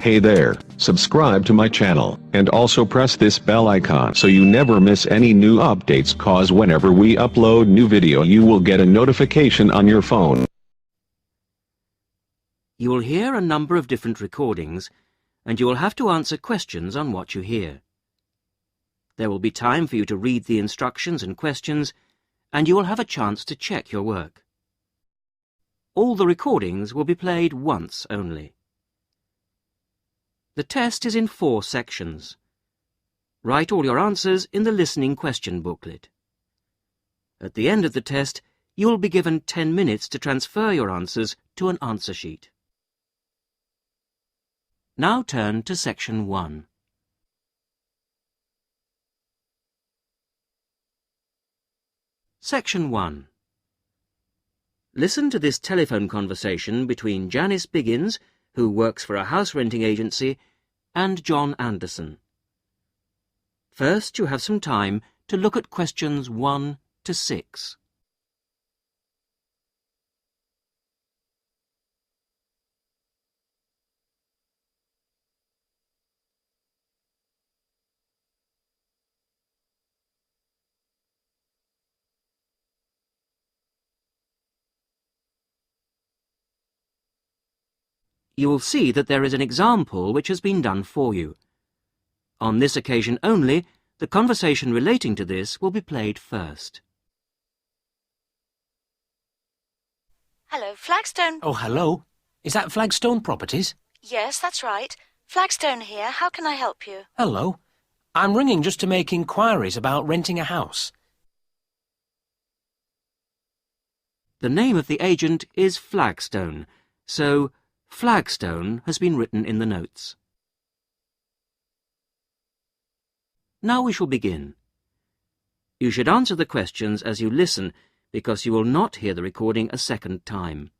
Hey there, subscribe to my channel, and also press this bell icon so you never miss any new updates, cause whenever we upload new video you will get a notification on your phone. You will hear a number of different recordings, and you will have to answer questions on what you hear. There will be time for you to read the instructions and questions, and you will have a chance to check your work. All the recordings will be played once only. The test is in 4 sections. Write all your answers in the listening question booklet. At the end of the test, you will be given 10 minutes to transfer your answers to an answer sheet. Now turn to Section 1. Section 1. Listen to this telephone conversation between Janice Biggins, who works for a house renting agency, and John Anderson. First, you have some time to look at questions 1 to 6. You will see that there is an example which has been done for you. On this occasion only, the conversation relating to this will be played first. Hello, Flagstone. Oh, hello. Is that Flagstone Properties? Yes, that's right. Flagstone here. How can I help you? Hello. I'm ringing just to make inquiries about renting a house. The name of the agent is Flagstone, so Flagstone has been written in the notes. Now we shall begin. You should answer the questions as you listen, because you will not hear the recording a second time.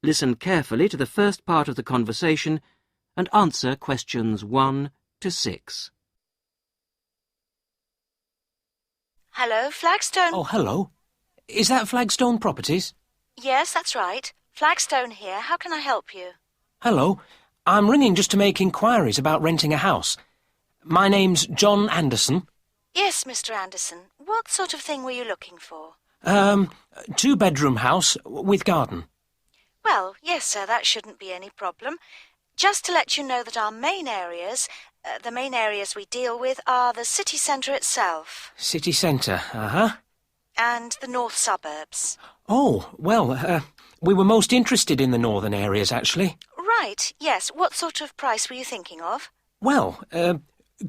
Listen carefully to the first part of the conversation and answer questions 1 to 6. Hello, Flagstone. Oh, hello. Is that Flagstone Properties? Yes, that's right. Flagstone here. How can I help you? Hello. I'm ringing just to make inquiries about renting a house. My name's John Anderson. Yes, Mr. Anderson. What sort of thing were you looking for? 2-bedroom house with garden. Well, yes, sir, that shouldn't be any problem. Just to let you know that our main areas, the main areas we deal with are the city centre itself. City centre, And the north suburbs. Oh, well, we were most interested in the northern areas, actually. Right, yes. What sort of price were you thinking of? Well,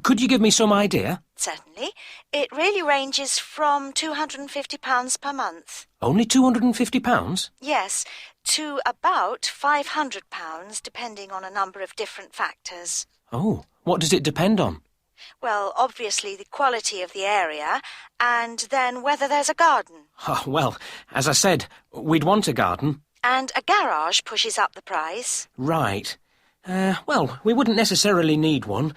could you give me some idea? Certainly. It really ranges from £250 per month. Only £250? Yes, to about £500, depending on a number of different factors. Oh, what does it depend on? Well, obviously the quality of the area, and then whether there's a garden. Oh, well, as I said, we'd want a garden. And a garage pushes up the price. Right. Well, we wouldn't necessarily need one.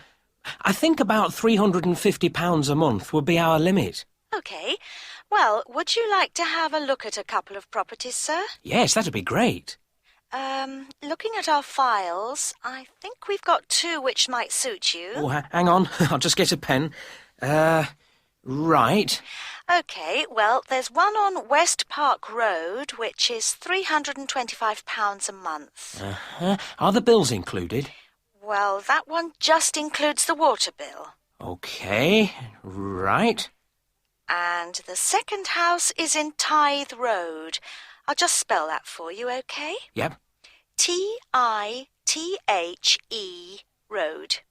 I think about £350 a month would be our limit. OK. Well, would you like to have a look at a couple of properties, sir? Yes, that'd be great. Looking at our files, I think we've got 2 which might suit you. Oh, hang on. I'll just get a pen. Right. OK, well, there's one on West Park Road, which is £325 a month. Are the bills included? Well, that one just includes the water bill. OK, right. And the second house is in Tithe Road. I'll just spell that for you, OK? Yep. Tithe Road.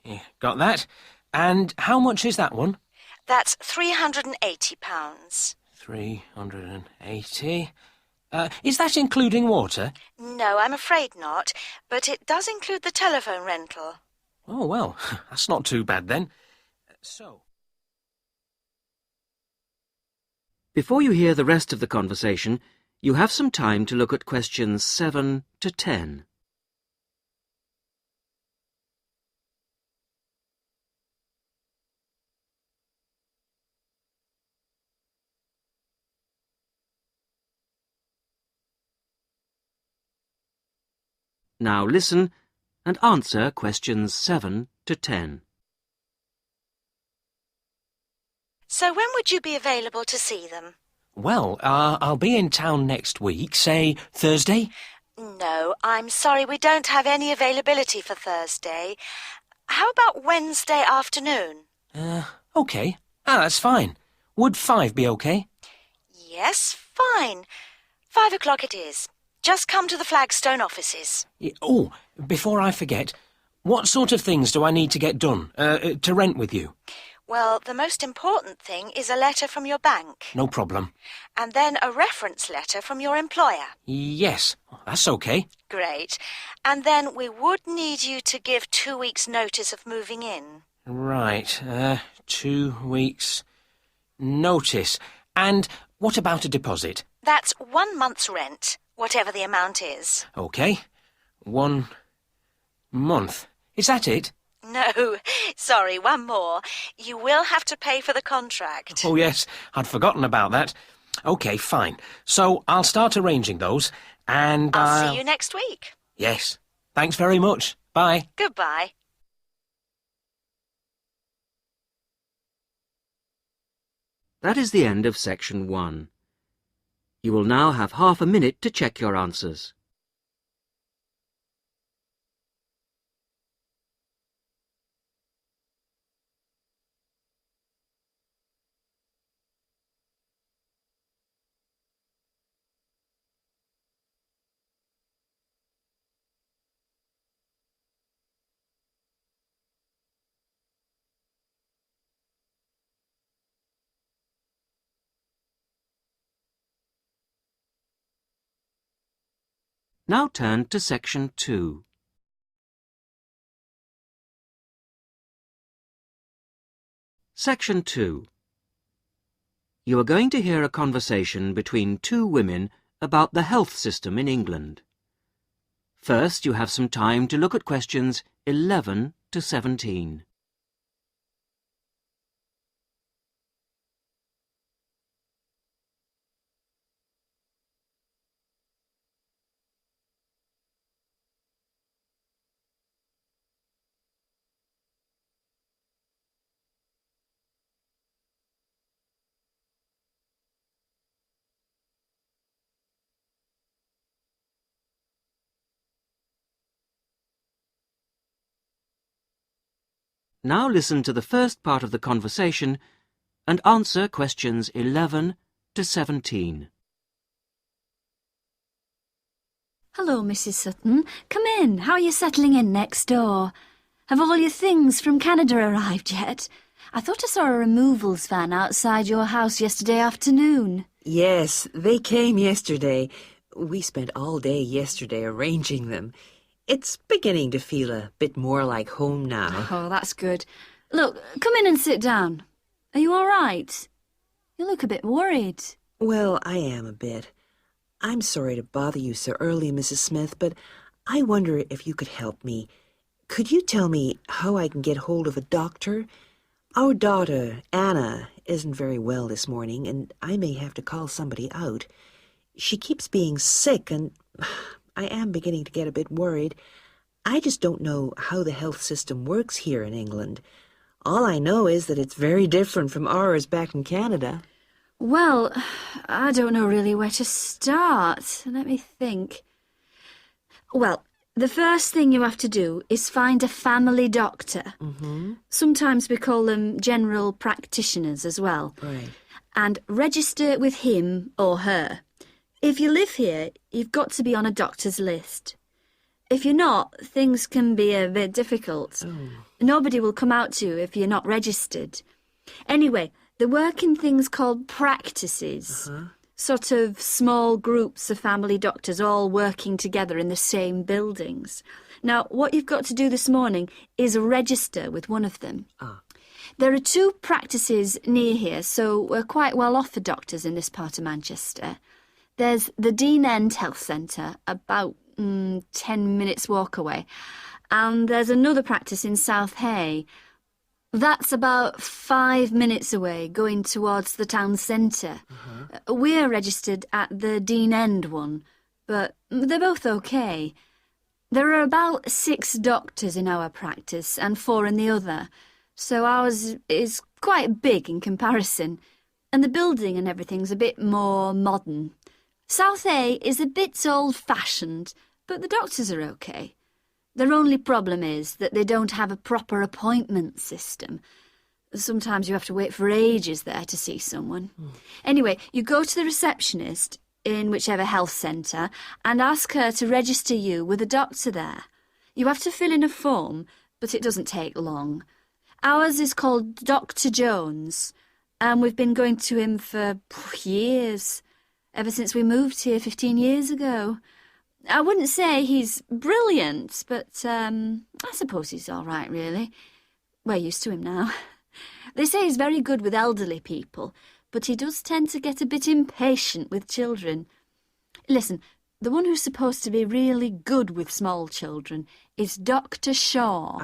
Yeah, got that. And how much is that one? That's £380. 380. Is that including water? No, I'm afraid not, but it does include the telephone rental. Oh, well, that's not too bad then. So... Before you hear the rest of the conversation, you have some time to look at questions 7 to 10. Now listen and answer questions 7 to 10. So when would you be available to see them? Well, I'll be in town next week, say Thursday. No, I'm sorry, we don't have any availability for Thursday. How about Wednesday afternoon? OK. That's fine. Would 5 be OK? Yes, fine. 5 o'clock it is. Just come to the Flagstone offices. Oh, before I forget, what sort of things do I need to get done, to rent with you? Well, the most important thing is a letter from your bank. No problem. And then a reference letter from your employer. Yes, that's OK. Great. And then we would need you to give 2 weeks' notice of moving in. Right, 2 weeks' notice. And what about a deposit? That's 1 month's rent, whatever the amount is. OK. 1 month. Is that it? No, sorry, one more. You will have to pay for the contract. Oh, yes, I'd forgotten about that. OK, fine. So I'll start arranging those, and I'll see you next week. Yes. Thanks very much. Bye. Goodbye. That is the end of section 1. You will now have half a minute to check your answers. Now turn to section 2. Section 2. You are going to hear a conversation between 2 women about the health system in England. First, you have some time to look at questions 11 to 17. Now listen to the first part of the conversation and answer questions 11 to 17. Hello, Mrs. Sutton. Come in. How are you settling in next door? Have all your things from Canada arrived yet? I thought I saw a removals van outside your house yesterday afternoon. Yes, they came yesterday. We spent all day yesterday arranging them. It's beginning to feel a bit more like home now. Oh, that's good. Look, come in and sit down. Are you all right? You look a bit worried. Well, I am a bit. I'm sorry to bother you so early, Mrs. Smith, but I wonder if you could help me. Could you tell me how I can get hold of a doctor? Our daughter, Anna, isn't very well this morning, and I may have to call somebody out. She keeps being sick, and I am beginning to get a bit worried. I just don't know how the health system works here in England. All I know is that it's very different from ours back in Canada. Well, I don't know really where to start. Let me think. Well, the first thing you have to do is find a family doctor. Mm-hmm. Sometimes we call them general practitioners as well. Right. And register with him or her. If you live here, you've got to be on a doctor's list. If you're not, things can be a bit difficult. Oh. Nobody will come out to you if you're not registered. Anyway, they work in things called practices. Sort of small groups of family doctors all working together in the same buildings. Now, what you've got to do this morning is register with one of them. There are 2 practices near here, so we're quite well off for doctors in this part of Manchester. There's the Dean End Health Centre, about 10 minutes walk away. And there's another practice in South Hay. That's about 5 minutes away, going towards the town centre. We're registered at the Dean End one, but they're both okay. There are about 6 doctors in our practice and 4 in the other, so ours is quite big in comparison, and the building and everything's a bit more modern. South A is a bit old-fashioned, but the doctors are okay. Their only problem is that they don't have a proper appointment system. Sometimes you have to wait for ages there to see someone. Anyway, you go to the receptionist in whichever health centre and ask her to register you with a doctor there. You have to fill in a form, but it doesn't take long. Ours is called Dr. Jones, and we've been going to him for years, ever since we moved here 15 years ago. I wouldn't say he's brilliant, but I suppose he's all right, really. We're used to him now. They say he's very good with elderly people, but he does tend to get a bit impatient with children. Listen, the one who's supposed to be really good with small children is Dr. Shaw.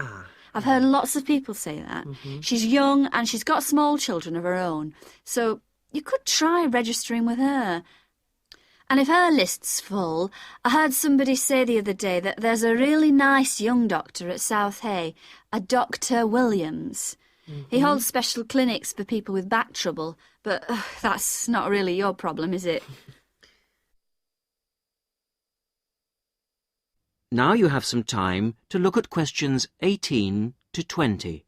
I've heard lots of people say that. She's young and she's got small children of her own, so you could try registering with her. And if her list's full, I heard somebody say the other day that there's a really nice young doctor at South Hay, a Dr. Williams. He holds special clinics for people with back trouble, but that's not really your problem, is it? Now you have some time to look at questions 18 to 20.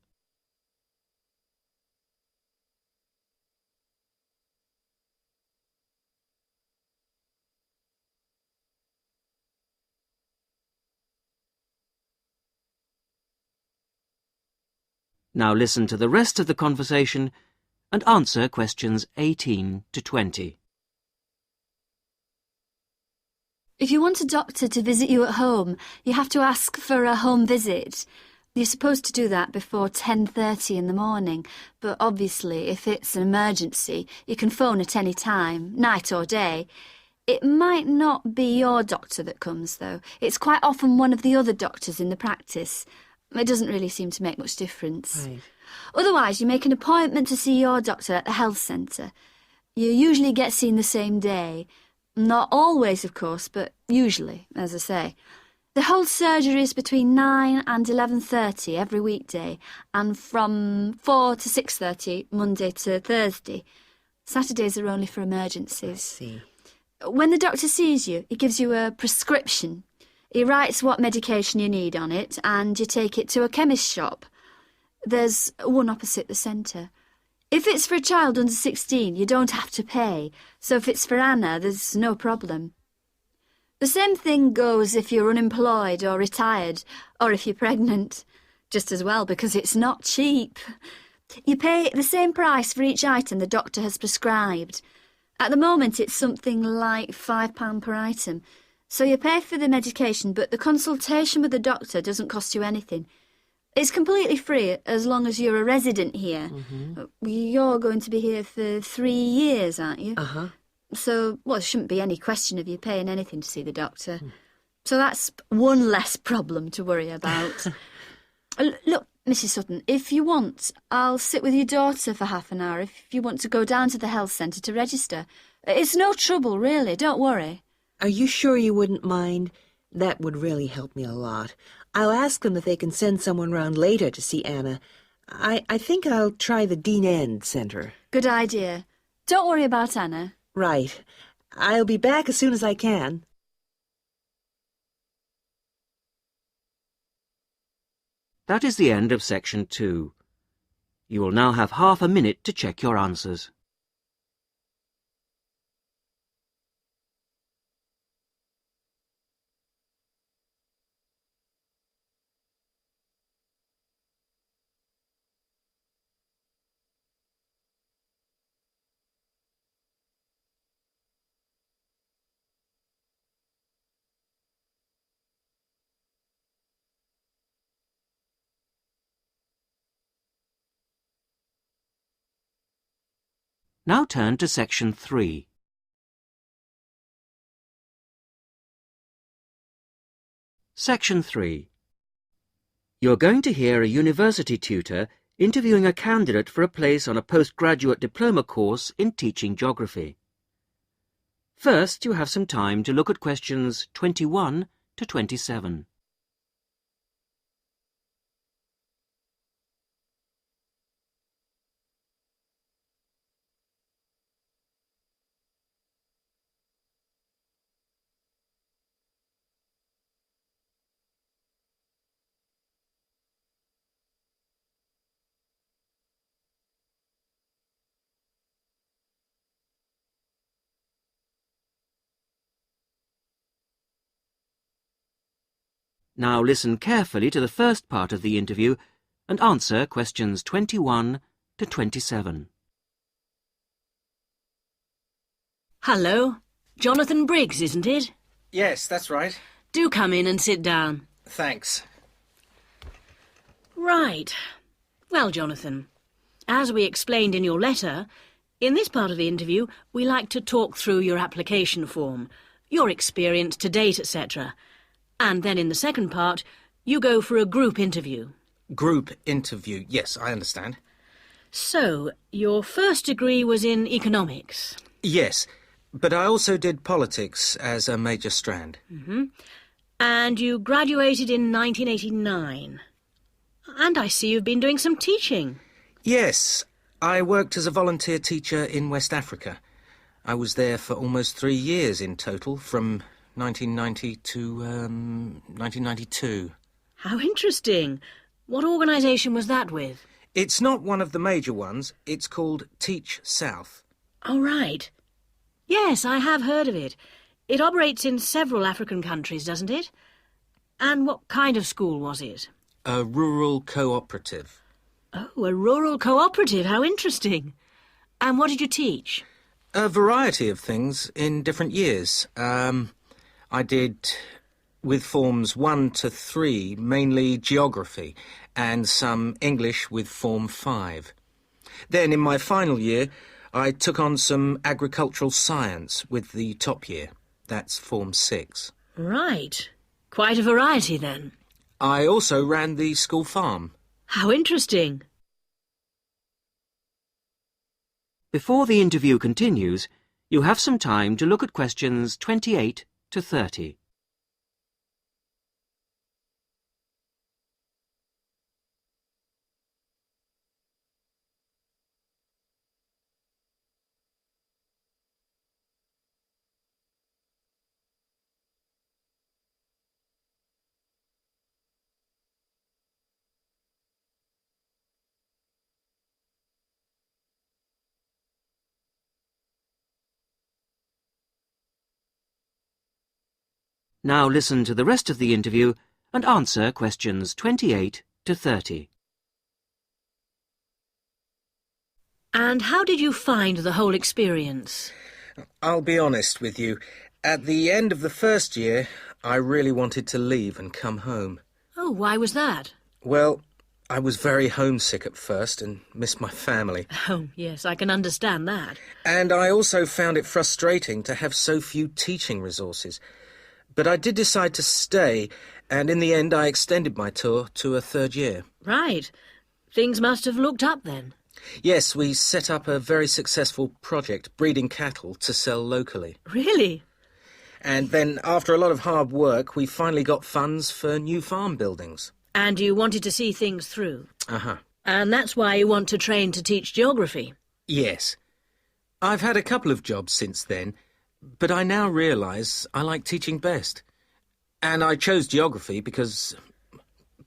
Now listen to the rest of the conversation and answer questions 18 to 20. If you want a doctor to visit you at home, you have to ask for a home visit. You're supposed to do that before 10:30 in the morning, but obviously if it's an emergency, you can phone at any time, night or day. It might not be your doctor that comes, though. It's quite often one of the other doctors in the practice. It doesn't really seem to make much difference. Right. Otherwise, you make an appointment to see your doctor at the health centre. You usually get seen the same day. Not always, of course, but usually, as I say. They hold surgeries between 9 and 11:30 every weekday, and from 4 to 6:30 Monday to Thursday. Saturdays are only for emergencies. I see. When the doctor sees you, he gives you a prescription. He writes what medication you need on it, and you take it to a chemist shop. There's one opposite the centre. If it's for a child under 16, you don't have to pay, so if it's for Anna, there's no problem. The same thing goes if you're unemployed or retired, or if you're pregnant. Just as well, because it's not cheap. You pay the same price for each item the doctor has prescribed. At the moment, it's something like £5 per item. So you pay for the medication, but the consultation with the doctor doesn't cost you anything. It's completely free as long as you're a resident here. You're going to be here for 3 years, aren't you? So, there shouldn't be any question of you paying anything to see the doctor. So that's one less problem to worry about. Look, Mrs. Sutton, if you want, I'll sit with your daughter for half an hour if you want to go down to the health centre to register. It's no trouble, really, don't worry. Are you sure you wouldn't mind? That would really help me a lot. I'll ask them if they can send someone round later to see Anna. I think I'll try the Dean End Centre. Good idea. Don't worry about Anna. Right. I'll be back as soon as I can. That is the end of section 2. You will now have half a minute to check your answers. Now turn to section 3. Section 3. You are going to hear a university tutor interviewing a candidate for a place on a postgraduate diploma course in teaching geography. First, you have some time to look at questions 21 to 27. Now listen carefully to the first part of the interview and answer questions 21 to 27. Hello. Jonathan Briggs, isn't it? Yes, that's right. Do come in and sit down. Thanks. Right. Well, Jonathan, as we explained in your letter, in this part of the interview, we like to talk through your application form, your experience to date, etc. And then in the second part, you go for a group interview. Group interview. Yes, I understand. So, your first degree was in economics. Yes, but I also did politics as a major strand. And you graduated in 1989. And I see you've been doing some teaching. Yes, I worked as a volunteer teacher in West Africa. I was there for almost 3 years in total, from 1990 to 1992. How interesting. What organisation was that with? It's not one of the major ones. It's called Teach South. Oh, right. Yes, I have heard of it. It operates in several African countries, doesn't it? And what kind of school was it? A rural cooperative. Oh, a rural cooperative. How interesting. And what did you teach? A variety of things in different years. I did, with forms 1 to 3, mainly geography, and some English with form 5. Then, in my final year, I took on some agricultural science with the top year. That's form 6. Right. Quite a variety, then. I also ran the school farm. How interesting. Before the interview continues, you have some time to look at questions 28 to 30. Now listen to the rest of the interview and answer questions 28 to 30. And how did you find the whole experience? I'll be honest with you. At the end of the first year, I really wanted to leave and come home. Oh, why was that? Well, I was very homesick at first and missed my family. Oh, yes, I can understand that. And I also found it frustrating to have so few teaching resources. But I did decide to stay, and in the end I extended my tour to a 3rd year. Right. Things must have looked up then. Yes, we set up a very successful project, breeding cattle to sell locally. Really? And then, after a lot of hard work, we finally got funds for new farm buildings. And you wanted to see things through? Uh-huh. And that's why you want to train to teach geography? Yes. I've had a couple of jobs since then, but I now realise I like teaching best. And I chose geography because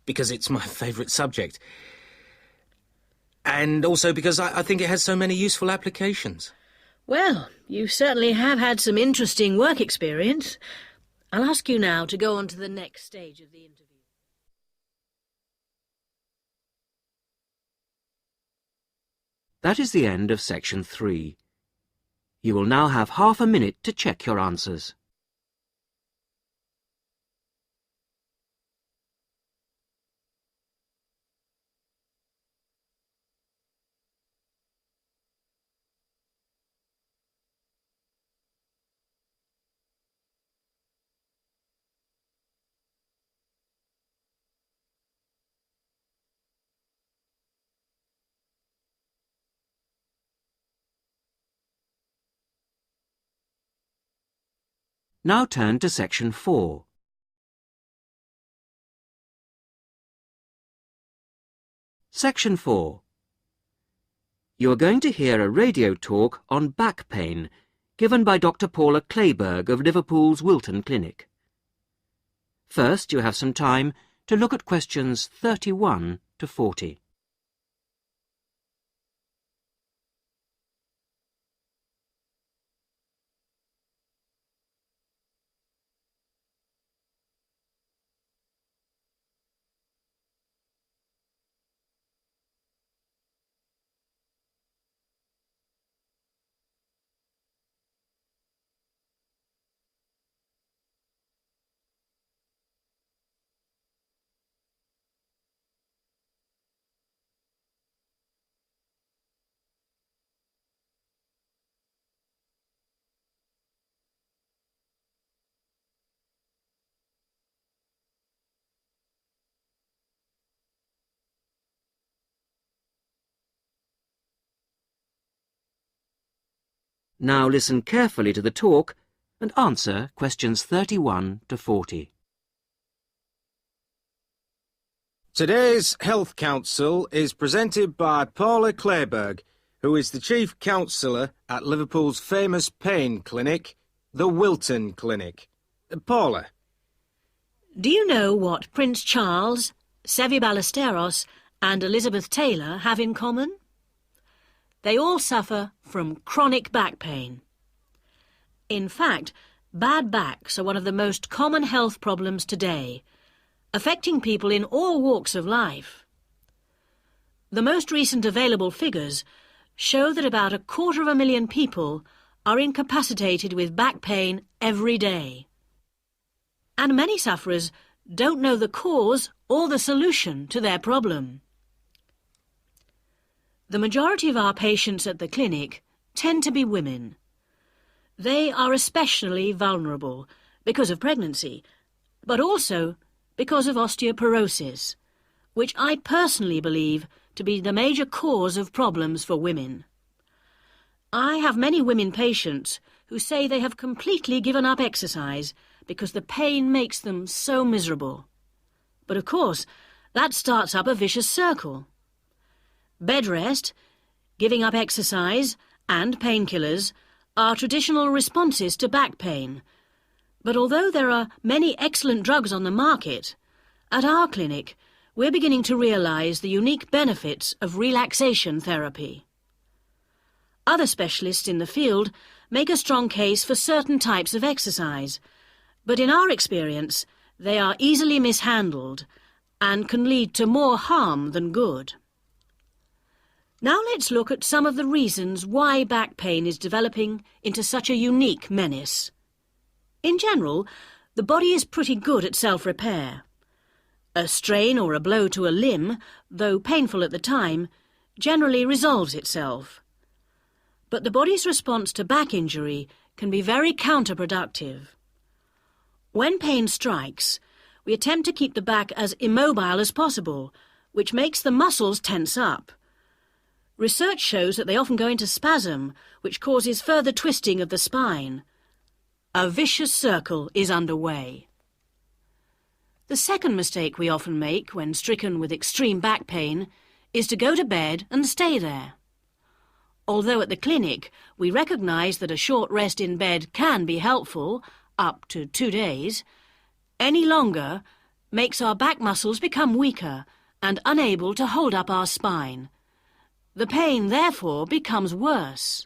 it's my favourite subject. And also because I think it has so many useful applications. Well, you certainly have had some interesting work experience. I'll ask you now to go on to the next stage of the interview. That is the end of section 3. You will now have half a minute to check your answers. Now turn to section 4. Section 4. You are going to hear a radio talk on back pain given by Dr. Paula Clayburgh of Liverpool's Wilton Clinic. First, you have some time to look at questions 31 to 40. Now listen carefully to the talk and answer questions 31 to 40. Today's Health Council is presented by Paula Clayburgh, who is the Chief Counsellor at Liverpool's famous pain clinic, the Wilton Clinic. Paula. Do you know what Prince Charles, Sevi Ballesteros and Elizabeth Taylor have in common? They all suffer from chronic back pain. In fact, bad backs are one of the most common health problems today, affecting people in all walks of life. The most recent available figures show that about 250,000 people are incapacitated with back pain every day. And many sufferers don't know the cause or the solution to their problem. The majority of our patients at the clinic tend to be women. They are especially vulnerable because of pregnancy, but also because of osteoporosis, which I personally believe to be the major cause of problems for women. I have many women patients who say they have completely given up exercise because the pain makes them so miserable. But of course, that starts up a vicious circle. Bed rest, giving up exercise, and painkillers are traditional responses to back pain. But although there are many excellent drugs on the market, at our clinic we're beginning to realise the unique benefits of relaxation therapy. Other specialists in the field make a strong case for certain types of exercise, but in our experience they are easily mishandled and can lead to more harm than good. Now let's look at some of the reasons why back pain is developing into such a unique menace. In general, the body is pretty good at self-repair. A strain or a blow to a limb, though painful at the time, generally resolves itself. But the body's response to back injury can be very counterproductive. When pain strikes, we attempt to keep the back as immobile as possible, which makes the muscles tense up. Research shows that they often go into spasm, which causes further twisting of the spine. A vicious circle is underway. The second mistake we often make when stricken with extreme back pain is to go to bed and stay there. Although at the clinic we recognise that a short rest in bed can be helpful, up to 2 days, any longer makes our back muscles become weaker and unable to hold up our spine. The pain, therefore, becomes worse.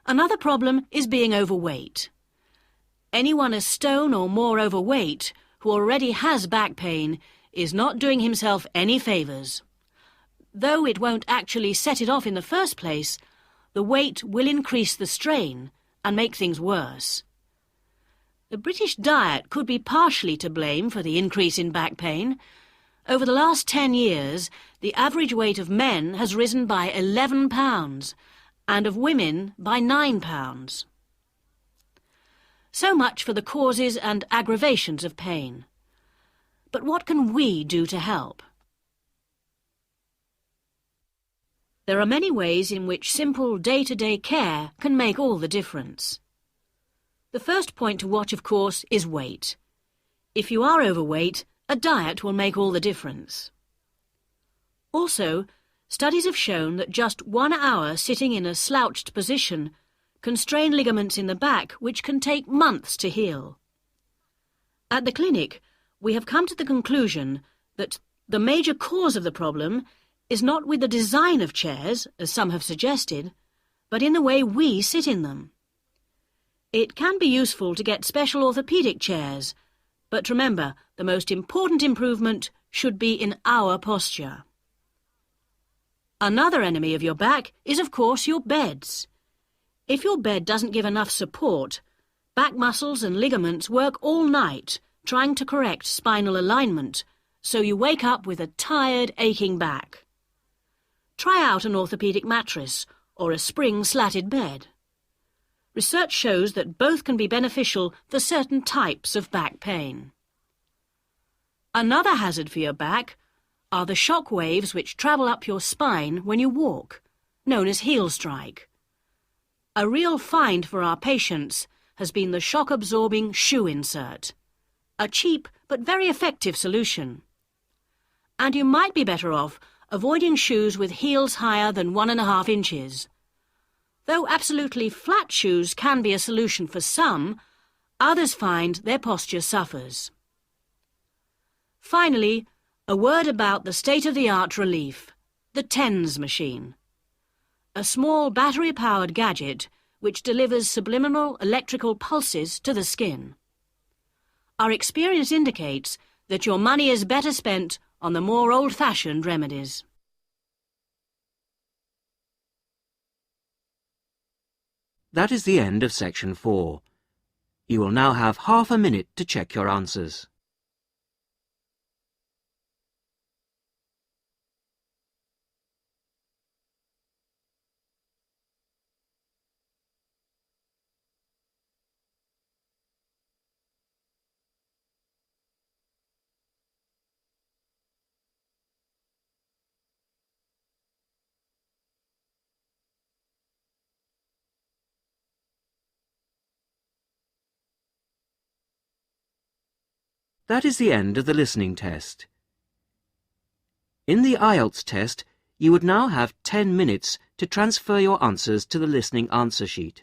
Another problem is being overweight. Anyone a stone or more overweight who already has back pain is not doing himself any favours. Though it won't actually set it off in the first place, the weight will increase the strain and make things worse. The British diet could be partially to blame for the increase in back pain. Over the last 10 years, the average weight of men has risen by 11 pounds, and of women by 9 pounds. So much for the causes and aggravations of pain. But what can we do to help? There are many ways in which simple day-to-day care can make all the difference. The first point to watch, of course, is weight. If you are overweight, a diet will make all the difference. Also, studies have shown that just 1 hour sitting in a slouched position can strain ligaments in the back which can take months to heal. At the clinic, we have come to the conclusion that the major cause of the problem is not with the design of chairs, as some have suggested, but in the way we sit in them. It can be useful to get special orthopaedic chairs, but remember, the most important improvement should be in our posture. Another enemy of your back is, of course, your beds. If your bed doesn't give enough support, back muscles and ligaments work all night trying to correct spinal alignment, so you wake up with a tired, aching back. Try out an orthopaedic mattress or a spring-slatted bed. Research shows that both can be beneficial for certain types of back pain. Another hazard for your back are the shock waves which travel up your spine when you walk, known as heel strike. A real find for our patients has been the shock-absorbing shoe insert. A cheap but very effective solution. And you might be better off avoiding shoes with heels higher than 1.5 inches. Though absolutely flat shoes can be a solution for some, others find their posture suffers. Finally, a word about the state-of-the-art relief, the TENS machine. A small battery-powered gadget which delivers subliminal electrical pulses to the skin. Our experience indicates that your money is better spent on the more old-fashioned remedies. That is the end of section 4. You will now have half a minute to check your answers. That is the end of the listening test. In the Ielts test, you would now have 10 minutes to transfer your answers to the listening answer sheet.